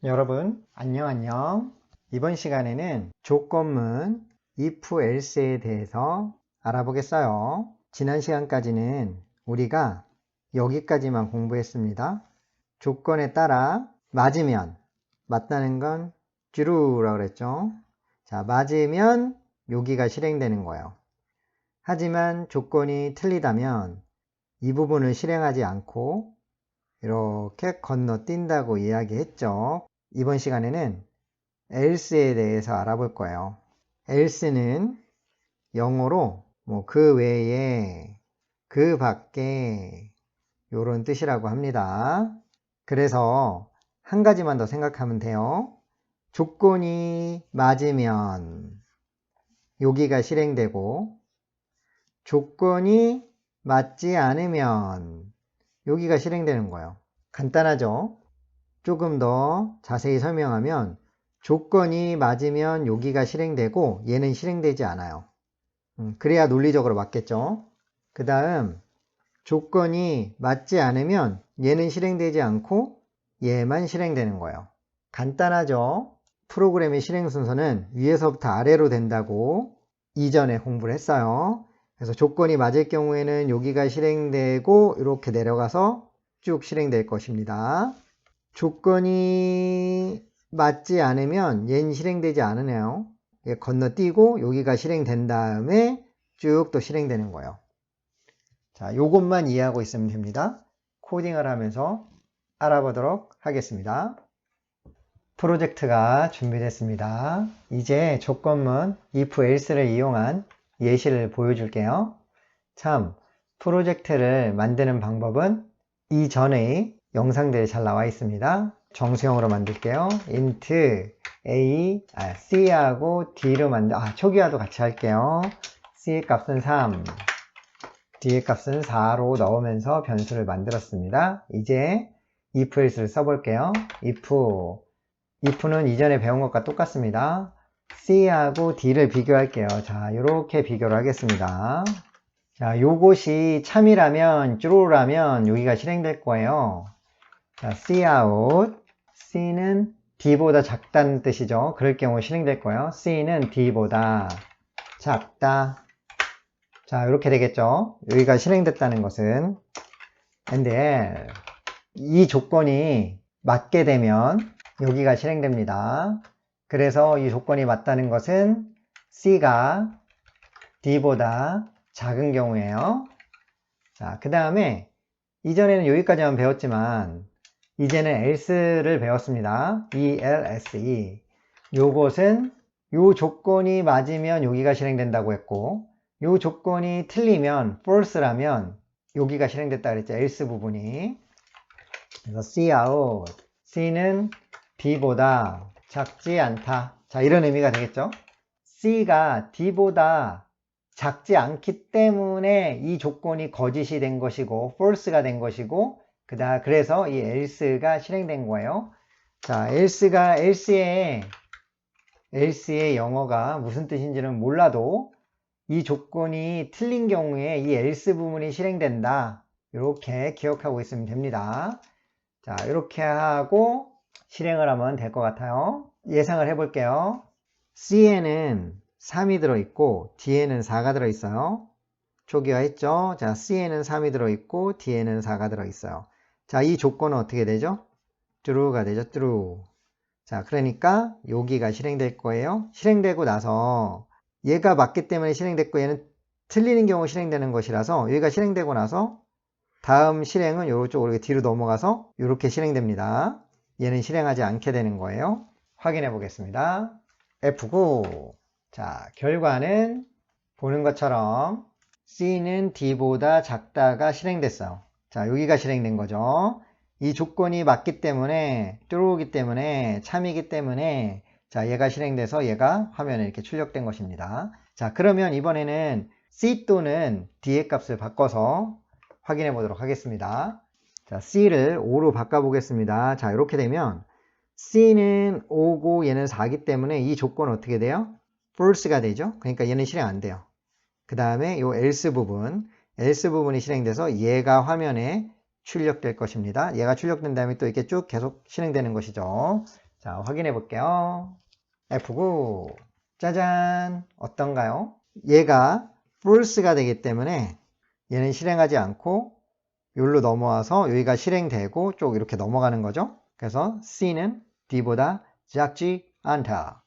여러분 안녕. 이번 시간에는 조건문 if else에 대해서 알아보겠어요. 지난 시간까지는 우리가 여기까지만 공부했습니다. 조건에 따라 맞으면, 맞다는 건 true라고 그랬죠. 자, 맞으면 여기가 실행되는 거예요. 하지만 조건이 틀리다면 이 부분을 실행하지 않고 이렇게 건너뛴다고 이야기했죠. 이번 시간에는 else에 대해서 알아볼 거예요. else는 영어로 그 외에, 그 밖에 이런 뜻이라고 합니다. 그래서 한 가지만 더 생각하면 돼요. 조건이 맞으면 여기가 실행되고 조건이 맞지 않으면 여기가 실행되는 거예요. 간단하죠? 조금 더 자세히 설명하면 조건이 맞으면 여기가 실행되고 얘는 실행되지 않아요. 그래야 논리적으로 맞겠죠? 그 다음 조건이 맞지 않으면 얘는 실행되지 않고 얘만 실행되는 거예요. 간단하죠? 프로그램의 실행 순서는 위에서부터 아래로 된다고 이전에 공부를 했어요. 그래서 조건이 맞을 경우에는 여기가 실행되고 이렇게 내려가서 쭉 실행될 것입니다. 조건이 맞지 않으면 얘는 실행되지 않으네요. 건너뛰고 여기가 실행된 다음에 쭉 또 실행되는 거예요. 자, 요것만 이해하고 있으면 됩니다. 코딩을 하면서 알아보도록 하겠습니다. 프로젝트가 준비됐습니다. 이제 조건문 if else를 이용한 예시를 보여줄게요. 참, 프로젝트를 만드는 방법은 이전의 영상들이 잘 나와 있습니다. 정수형으로 만들게요. int c하고 d로 초기화도 같이 할게요. c의 값은 3, d의 값은 4로 넣으면서 변수를 만들었습니다. 이제 if else를 써볼게요. if는 이전에 배운 것과 똑같습니다. c하고 d를 비교할게요. 자, 이렇게 비교를 하겠습니다. 자, 요것이 참이라면, true라면 여기가 실행될 거예요. 자, cout, c는 d보다 작다는 뜻이죠. 그럴 경우 실행될 거예요. c는 d보다 작다. 자, 이렇게 되겠죠. 여기가 실행됐다는 것은. 근데 이 조건이 맞게 되면 여기가 실행됩니다. 그래서 이 조건이 맞다는 것은 c가 d보다 작은 경우에요. 자, 그 다음에 이전에는 여기까지만 배웠지만 이제는 else를 배웠습니다. else. 요것은 요 조건이 맞으면 여기가 실행된다고 했고 요 조건이 틀리면 false라면 여기가 실행됐다 그랬죠. else 부분이. 그래서 cout. c는 d보다 작지 않다. 자, 이런 의미가 되겠죠. c가 d보다 작지 않기 때문에 이 조건이 거짓이 된 것이고 false가 된 것이고 그래서 이 else가 실행된 거예요. 자, else의 영어가 무슨 뜻인지는 몰라도 이 조건이 틀린 경우에 이 else 부분이 실행된다. 이렇게 기억하고 있으면 됩니다. 자, 이렇게 하고 실행을 하면 될 것 같아요. 예상을 해볼게요. C에는 3이 들어있고 D에는 4가 들어있어요. 초기화했죠? 자, C에는 3이 들어있고 D에는 4가 들어있어요. 자, 이 조건은 어떻게 되죠? true가 되죠. true. 자, 그러니까 여기가 실행될 거예요. 실행되고 나서 얘가 맞기 때문에 실행됐고 얘는 틀리는 경우 실행되는 것이라서 여기가 실행되고 나서 다음 실행은 이쪽으로 뒤로 넘어가서 이렇게 실행됩니다. 얘는 실행하지 않게 되는 거예요. 확인해 보겠습니다. F9. 자, 결과는 보는 것처럼 C는 D보다 작다가 실행됐어요. 자, 여기가 실행된 거죠. 이 조건이 맞기 때문에, true이기 때문에, 참이기 때문에, 자, 얘가 실행돼서 얘가 화면에 이렇게 출력된 것입니다. 자, 그러면 이번에는 C 또는 D의 값을 바꿔서 확인해 보도록 하겠습니다. 자, C를 5로 바꿔보겠습니다. 자, 이렇게 되면 C는 5고 얘는 4기 때문에 이 조건은 어떻게 돼요? false가 되죠. 그러니까 얘는 실행 안 돼요. 그 다음에 이 else 부분이 실행돼서 얘가 화면에 출력될 것입니다. 얘가 출력된 다음에 또 이렇게 쭉 계속 실행되는 것이죠. 자, 확인해 볼게요. F9. 짜잔. 어떤가요? 얘가 false가 되기 때문에 얘는 실행하지 않고 여기로 넘어와서 여기가 실행되고 쭉 이렇게 넘어가는 거죠. 그래서 C는 D보다 작지 않다.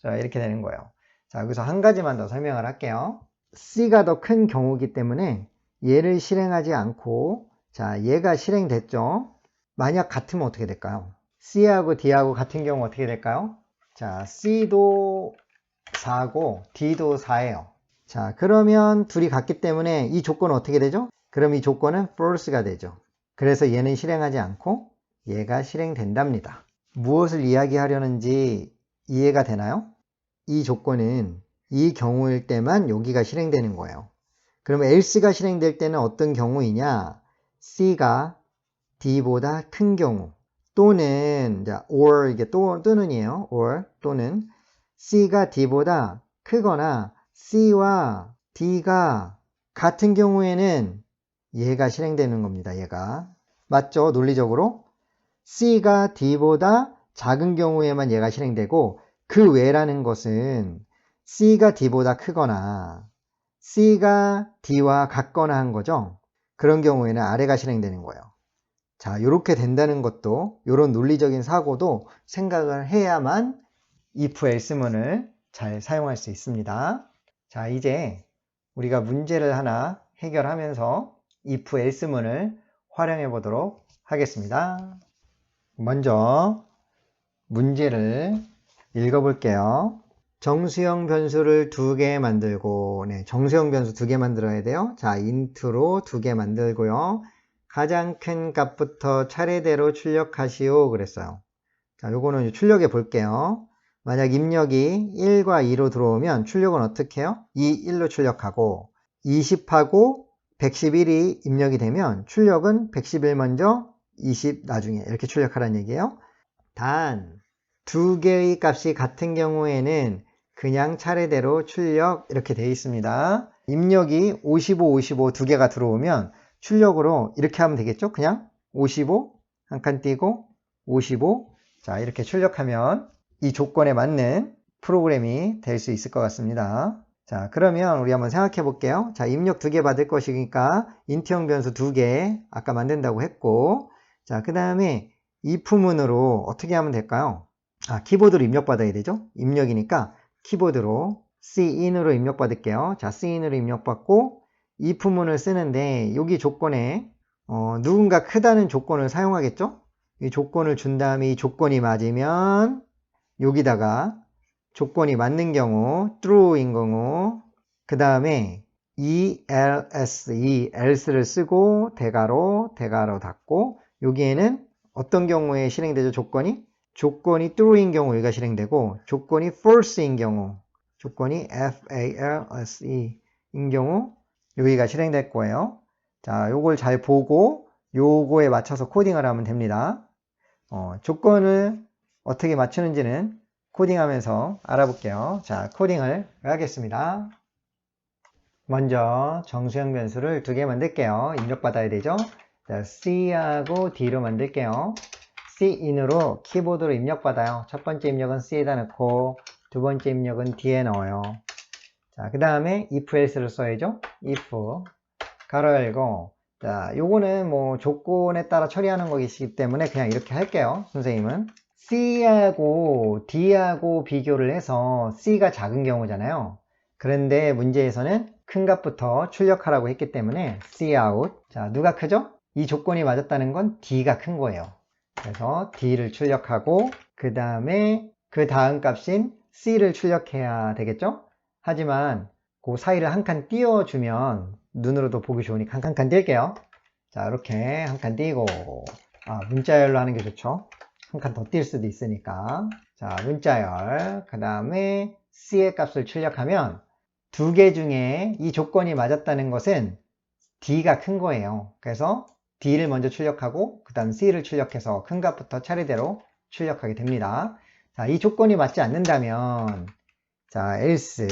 자, 이렇게 되는 거예요. 자, 여기서 한 가지만 더 설명을 할게요. C가 더 큰 경우이기 때문에 얘를 실행하지 않고, 자, 얘가 실행됐죠. 만약 같으면 어떻게 될까요? C하고 D하고 같은 경우 어떻게 될까요? 자, C도 4고 D도 4예요. 자, 그러면 둘이 같기 때문에 이 조건은 어떻게 되죠? 그럼 이 조건은 false가 되죠. 그래서 얘는 실행하지 않고 얘가 실행된답니다. 무엇을 이야기하려는지 이해가 되나요? 이 조건은 이 경우일 때만 여기가 실행되는 거예요. 그럼 else가 실행될 때는 어떤 경우이냐? C가 D보다 큰 경우 또는 자, or 이게 또는이에요. or 또는 C가 D보다 크거나 C와 D가 같은 경우에는 얘가 실행되는 겁니다. 얘가 맞죠? 논리적으로 C가 D보다 작은 경우에만 얘가 실행되고 그 외라는 것은 C가 D보다 크거나 C가 D와 같거나 한 거죠. 그런 경우에는 아래가 실행되는 거예요. 자, 이렇게 된다는 것도 이런 논리적인 사고도 생각을 해야만 if else문을 잘 사용할 수 있습니다. 자, 이제 우리가 문제를 하나 해결하면서 if else문을 활용해 보도록 하겠습니다. 먼저 문제를 읽어볼게요. 정수형 변수를 2개 만들고, 네, 정수형 변수 2개 만들어야 돼요. 자, int로 2개 만들고요. 가장 큰 값부터 차례대로 출력하시오 그랬어요. 자, 요거는 출력해 볼게요. 만약 입력이 1과 2로 들어오면 출력은 어떻게 해요? 2, 1로 출력하고 20하고 111이 입력이 되면 출력은 111 먼저 20 나중에 이렇게 출력하라는 얘기예요. 단 2개의 값이 같은 경우에는 그냥 차례대로 출력 이렇게 되어 있습니다. 입력이 55, 55 두 개가 들어오면 출력으로 이렇게 하면 되겠죠? 그냥 55 한 칸 띄고 55 자, 이렇게 출력하면 이 조건에 맞는 프로그램이 될 수 있을 것 같습니다. 자, 그러면 우리 한번 생각해 볼게요. 자, 입력 2개 받을 것이니까 int형 변수 2개 아까 만든다고 했고, 자, 그 다음에 if문으로 어떻게 하면 될까요? 아, 키보드로 입력받아야 되죠? 입력이니까 키보드로 cin으로 입력받을게요. 자, cin으로 입력받고 if문을 쓰는데 여기 조건에 누군가 크다는 조건을 사용하겠죠? 이 조건을 준 다음에 이 조건이 맞으면 여기다가 조건이 맞는 경우 true인 경우 그 다음에 else를 쓰고 대괄호 닫고 여기에는 어떤 경우에 실행되죠? 조건이 true인 경우 여기가 실행되고 조건이 false인 경우 조건이 false인 경우 여기가 실행될 거예요. 자, 요걸 잘 보고 요거에 맞춰서 코딩을 하면 됩니다. 조건을 어떻게 맞추는지는 코딩하면서 알아볼게요. 자, 코딩을 하겠습니다. 먼저 정수형 변수를 2개 만들게요. 입력받아야 되죠? 자, C하고 D로 만들게요. Cin으로 키보드로 입력받아요. 첫 번째 입력은 C에다 넣고 두 번째 입력은 D에 넣어요. 자, 그 다음에 if else를 써야죠. if 가로 열고 자, 요거는 뭐 조건에 따라 처리하는 것이기 때문에 그냥 이렇게 할게요. 선생님은 C하고 D하고 비교를 해서 C가 작은 경우잖아요. 그런데 문제에서는 큰 값부터 출력하라고 했기 때문에 Cout 자, 누가 크죠? 이 조건이 맞았다는 건 D가 큰 거예요. 그래서 D를 출력하고 그 다음에 그 다음 값인 C를 출력해야 되겠죠? 하지만 그 사이를 한 칸 띄워주면 눈으로도 보기 좋으니까 한 칸 띄울게요. 자, 이렇게 한 칸 띄고 문자열로 하는 게 좋죠. 한 칸 더 띄울 수도 있으니까 자, 문자열 그 다음에 C의 값을 출력하면 2개 중에 이 조건이 맞았다는 것은 D가 큰 거예요. 그래서 D를 먼저 출력하고 그 다음 C를 출력해서 큰 값부터 차례대로 출력하게 됩니다. 자, 이 조건이 맞지 않는다면 자, else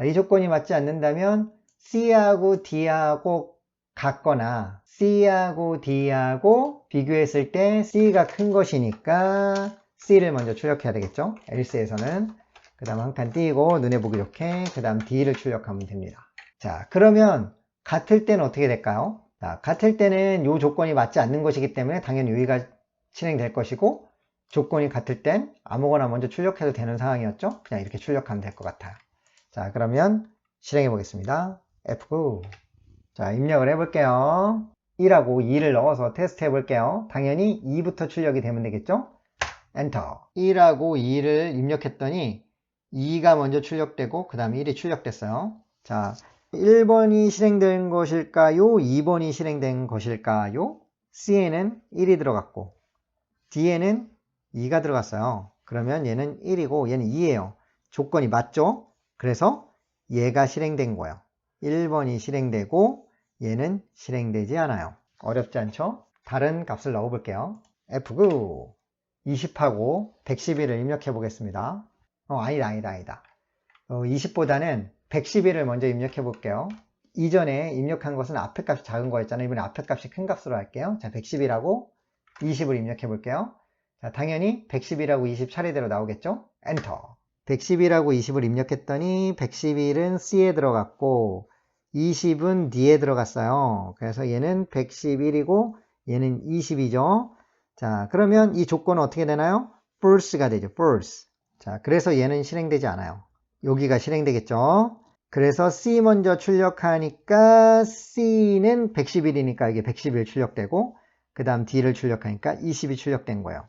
이 조건이 맞지 않는다면 C하고 D하고 같거나 C하고 D하고 비교했을 때 C가 큰 것이니까 C를 먼저 출력해야 되겠죠. else에서는. 그 다음 한 칸 띄고 눈에 보기 좋게 그 다음 D를 출력하면 됩니다. 자, 그러면 같을 때는 어떻게 될까요? 자, 같을 때는 이 조건이 맞지 않는 것이기 때문에 당연히 여기가 실행될 것이고, 조건이 같을 땐 아무거나 먼저 출력해도 되는 상황이었죠. 그냥 이렇게 출력하면 될 것 같아요. 자, 그러면 실행해 보겠습니다. F9. 자, 입력을 해볼게요. 1하고 2를 넣어서 테스트 해볼게요. 당연히 2부터 출력이 되면 되겠죠? 엔터. 1하고 2를 입력했더니 2가 먼저 출력되고 그 다음에 1이 출력됐어요. 자, 1번이 실행된 것일까요? 2번이 실행된 것일까요? C에는 1이 들어갔고 D에는 2가 들어갔어요. 그러면 얘는 1이고 얘는 2예요. 조건이 맞죠? 그래서 얘가 실행된 거예요. 1번이 실행되고 얘는 실행되지 않아요. 어렵지 않죠? 다른 값을 넣어볼게요. F9 20하고 111을 입력해 보겠습니다. 아니다. 20보다는 111을 먼저 입력해 볼게요. 이전에 입력한 것은 앞에 값이 작은 거였잖아요. 이번에 앞에 값이 큰 값으로 할게요. 자, 111하고 20을 입력해 볼게요. 자, 당연히 111하고 20 차례대로 나오겠죠? 엔터. 111하고 20을 입력했더니 111은 C에 들어갔고 20은 D에 들어갔어요. 그래서 얘는 111이고 얘는 20이죠. 자, 그러면 이 조건은 어떻게 되나요? false가 되죠. false. 자, 그래서 얘는 실행되지 않아요. 여기가 실행되겠죠. 그래서 C 먼저 출력하니까 C는 111이니까 이게 111 출력되고 그 다음 D를 출력하니까 20이 출력된 거예요.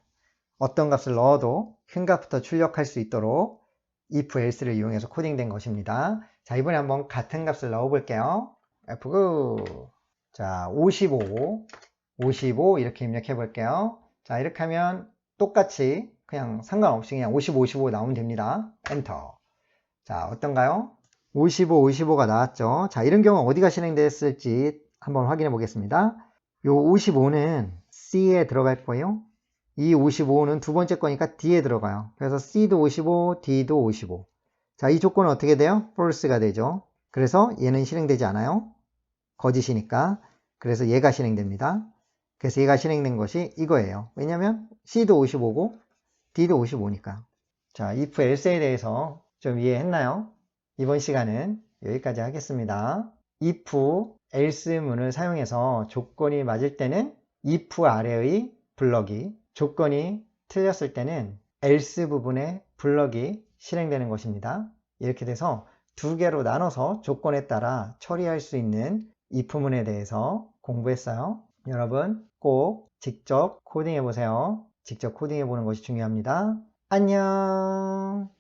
어떤 값을 넣어도 큰 값부터 출력할 수 있도록 if else를 이용해서 코딩된 것입니다. 자, 이번에 한번 같은 값을 넣어 볼게요. F9. 자, 55 이렇게 입력해 볼게요. 자, 이렇게 하면 똑같이 그냥 상관없이 그냥 55 나오면 됩니다. 엔터. 자, 어떤가요? 55가 나왔죠. 자, 이런 경우 어디가 실행됐을지 한번 확인해 보겠습니다. 요 55는 C에 들어갈 거예요. 이 55는 두 번째 거니까 D에 들어가요. 그래서 C도 55, D도 55. 자, 이 조건은 어떻게 돼요? false가 되죠. 그래서 얘는 실행되지 않아요. 거짓이니까. 그래서 얘가 실행됩니다. 그래서 얘가 실행된 것이 이거예요. 왜냐면 C도 55고 D도 55니까. 자, if else에 대해서 좀 이해했나요? 이번 시간은 여기까지 하겠습니다. if else문을 사용해서 조건이 맞을 때는 if 아래의 블럭이, 조건이 틀렸을 때는 else 부분의 블럭이 실행되는 것입니다. 이렇게 돼서 두 개로 나눠서 조건에 따라 처리할 수 있는 if문에 대해서 공부했어요. 여러분 꼭 직접 코딩해 보세요. 직접 코딩해 보는 것이 중요합니다. 안녕.